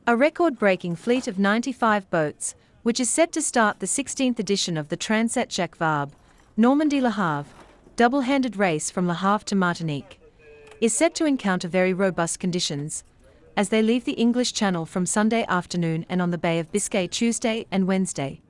A record-breaking fleet of 95 boats, which is set to start the 16th edition of the Transat Jacques Vabre, Normandy-Le Havre, double-handed race from Le Havre to Martinique, is set to encounter very robust conditions, as they leave the English Channel from Sunday afternoon and on the Bay of Biscay Tuesday and Wednesday.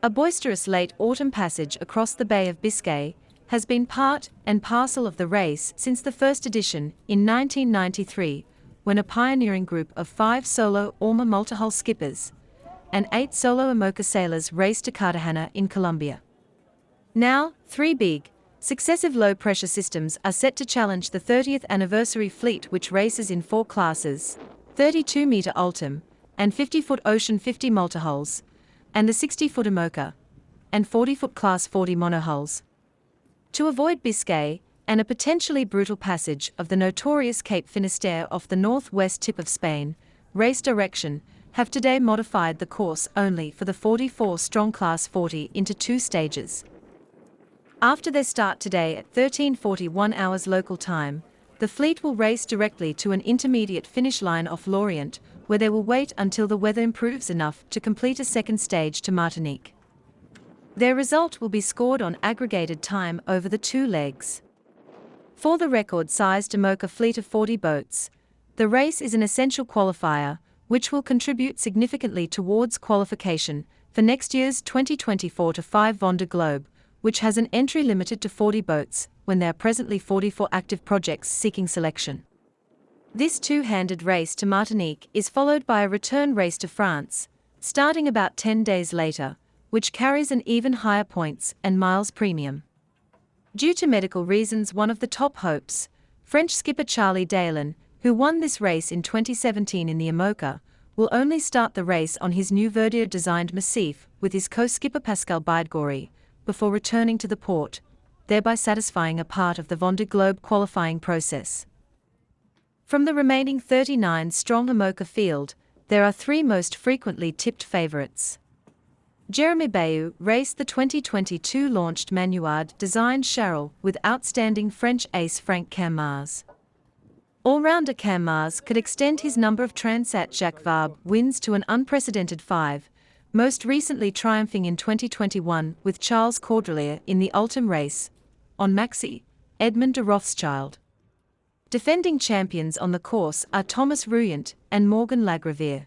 A boisterous late autumn passage across the Bay of Biscay has been part and parcel of the race since the first edition in 1993, when a pioneering group of 5 solo Orma multihull skippers and 8 solo IMOCA sailors raced to Cartagena in Colombia. Now, 3 big, successive low-pressure systems are set to challenge the 30th anniversary fleet, which races in 4 classes, 32-meter Ultim and 50-foot Ocean 50 multihulls, and the 60-foot IMOCA and 40-foot Class 40 monohulls. To avoid Biscay and a potentially brutal passage of the notorious Cape Finisterre off the northwest tip of Spain, Race Direction have today modified the course only for the 44-strong Class 40 into 2 stages. After their start today at 13:41 hours local time, the fleet will race directly to an intermediate finish line off Lorient, where they will wait until the weather improves enough to complete a second stage to Martinique. Their result will be scored on aggregated time over the 2 legs. For the record-sized IMOCA fleet of 40 boats, the race is an essential qualifier, which will contribute significantly towards qualification for next year's 2024-5 Vendée Globe, which has an entry limited to 40 boats, when there are presently 44 active projects seeking selection. This 2-handed race to Martinique is followed by a return race to France, starting about 10 days later, which carries an even higher points and miles premium. Due to medical reasons, one of the top hopes, French skipper Charlie Dalen, who won this race in 2017 in the IMOCA, will only start the race on his new Verdier-designed Massif with his co-skipper Pascal Baidgori, before returning to the port, thereby satisfying a part of the Vendée Globe qualifying process. From the remaining 39-strong IMOCA field, there are 3 most frequently tipped favourites. Jeremy Bayou raced the 2022 launched Manuard-designed Charles with outstanding French ace Franck Camar's. All-rounder Camar's could extend his number of Transat Jacques Vabre wins to an unprecedented 5, most recently triumphing in 2021 with Charles Caudrelier in the Ultim race, on Maxi, Edmond de Rothschild. Defending champions on the course are Thomas Ruyant and Morgan Lagravère.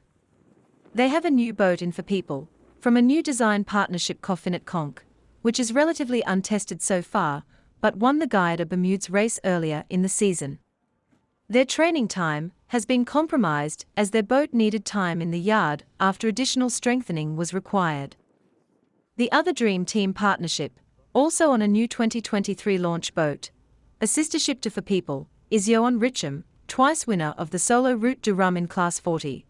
They have a new boat in for people, from a new design partnership Coffinit Conch, which is relatively untested so far, but won the Guy de Bermudes race earlier in the season. Their training time has been compromised as their boat needed time in the yard after additional strengthening was required. The other Dream Team partnership, also on a new 2023 launch boat, a sister ship to For People, is Johan Richem, twice winner of the solo Route du Rhum in Class 40,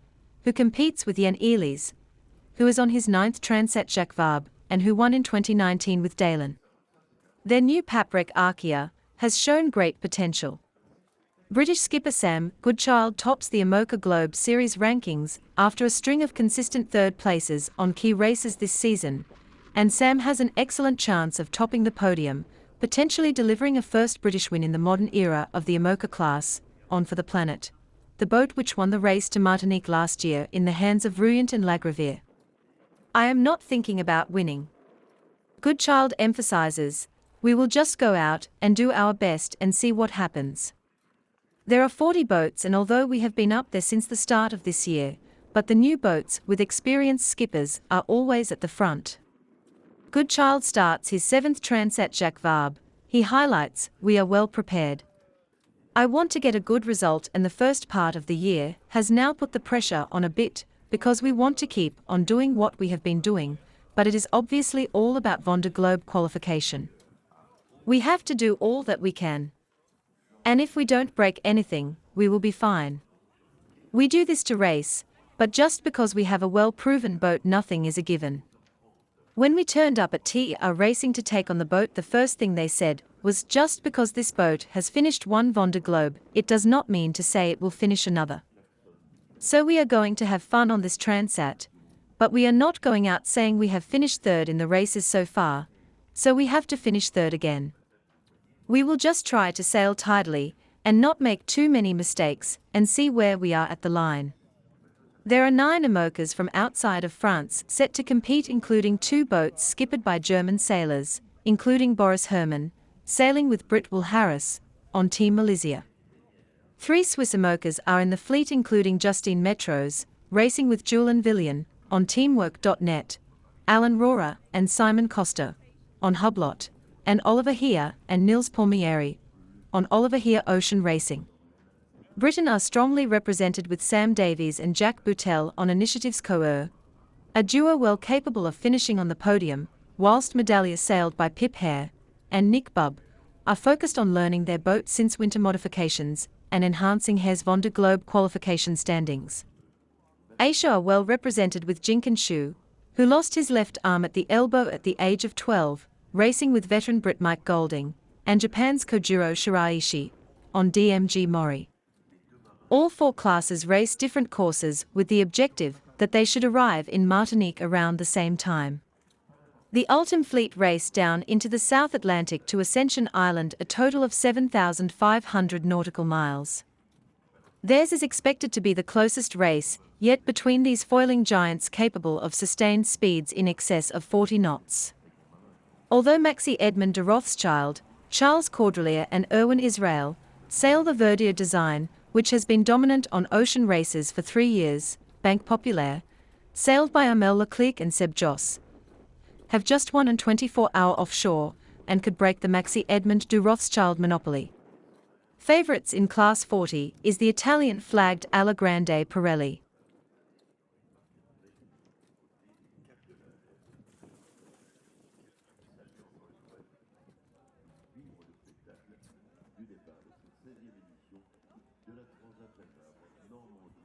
who competes with Jan Elis, who is on his 9th Transat Jacques Vabre and who won in 2019 with Dalen. Their new Paprec Archaea has shown great potential. British skipper Sam Goodchild tops the IMOCA Globe Series rankings after a string of consistent 3rd places on key races this season, and Sam has an excellent chance of topping the podium, potentially delivering a first British win in the modern era of the IMOCA class, on For the Planet, the boat which won the race to Martinique last year in the hands of Ruyant and Lagravère. I am not thinking about winning. Goodchild emphasizes, we will just go out and do our best and see what happens. There are 40 boats, and although we have been up there since the start of this year, but the new boats with experienced skippers are always at the front. Goodchild starts his 7th Transat Jacques Vabre. He highlights, we are well prepared. I want to get a good result, and the first part of the year has now put the pressure on a bit, because we want to keep on doing what we have been doing, but it is obviously all about Vendée Globe qualification. We have to do all that we can. And if we don't break anything, we will be fine. We do this to race, but just because we have a well-proven boat, nothing is a given. When we turned up at TR Racing to take on the boat, the first thing they said was, just because this boat has finished 1 Vendée Globe, it does not mean to say it will finish another. So we are going to have fun on this Transat, but we are not going out saying we have finished 3rd in the races so far, so we have to finish 3rd again. We will just try to sail tidily and not make too many mistakes and see where we are at the line. There are 9 IMOCAs from outside of France set to compete, including 2 boats skippered by German sailors, including Boris Herrmann, sailing with Brit Will Harris, on Team Malaysia. 3 Swiss IMOCAs are in the fleet, including Justine Metros, racing with Julian Villian, on Teamwork.net, Alan Rohrer and Simon Costa, on Hublot, and Oliver Here and Nils Palmieri, on Oliver Here Ocean Racing. Britain are strongly represented with Sam Davies and Jack Boutel on Initiatives Coeur, a duo well capable of finishing on the podium, whilst Medallia, sailed by Pip Hare and Nick Bubb, are focused on learning their boat since winter modifications and enhancing Hare's Vendée Globe qualification standings. Asia are well represented with Jinkin Shu, who lost his left arm at the elbow at the age of 12, racing with veteran Brit Mike Golding, and Japan's Kojiro Shiraishi, on DMG Mori. All 4 classes race different courses with the objective that they should arrive in Martinique around the same time. The Ultim Fleet race down into the South Atlantic to Ascension Island, a total of 7,500 nautical miles. Theirs is expected to be the closest race yet between these foiling giants capable of sustained speeds in excess of 40 knots. Although Maxi Edmond de Rothschild, Charles Caudrelier and Erwin Israel sail the Verdier design, which has been dominant on ocean races for 3 years, Banque Populaire, sailed by Amel Leclerc and Seb Joss, have just won an 24-hour offshore and could break the Maxi Edmond de Rothschild monopoly. Favorites in Class 40 is the Italian-flagged Alla Grande Pirelli. de la Transat Jacques Vabre, Normandie.